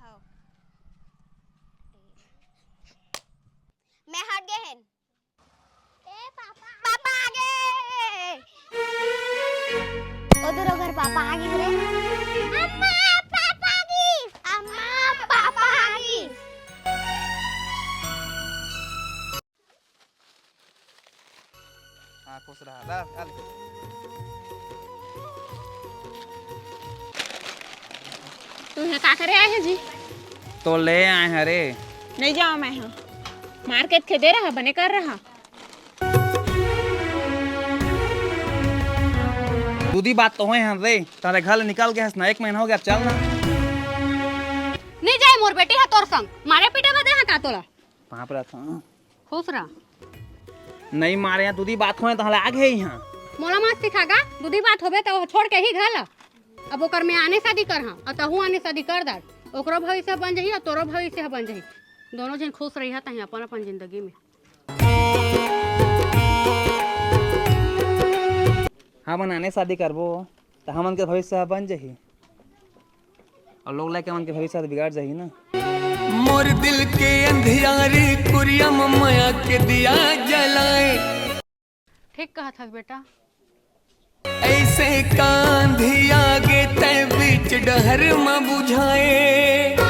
हाँ मैं हट गए हैं। ए पापा पापा आ गए। उधर अगर पापा आ गए रे। अम्मा पापा आ गए। अम्मा पापा आ गए। हाँ खुश रहा ला चल। तू यहाँ का करे आए हैं जी? तो ले आए हैं रे। नहीं जाओ मैं यहाँ मार्केट के दे रहा बने कर रहा। दूधी बात तो हुए हैं रे। तारे घर निकल गया ना 1 महीना हो गया चल ना। नहीं जाए मोर बेटी है तोर संग मारे पीटे बदे है का तोला। कहाँ पर था? खुश रहा। नहीं मारे यहाँ दूधी बात हुए तो हला आ गए यहाँ। मोला मत सिखागा दूधी बात होबे तो छोड़ के ही घाला। अब ओकर में आने शादी कर हाँ और तहू आने शादी कर दार ओकरो भविष्य बन जही और तोरो भविष्य बन जही। दोनों जन खुश रही तही अपन अपन जिंदगी में। हम आने शादी करबो तो हमन के भविष्य बन जही और लोग लाके हमन के भविष्य बिगाड़ जही ना। मोर दिल के अंधियारी कुरियम माया के दिया जलाए। ठीक कहा था बेटा। ऐसे कांधी आगे तय बीच डहर में बुझाए।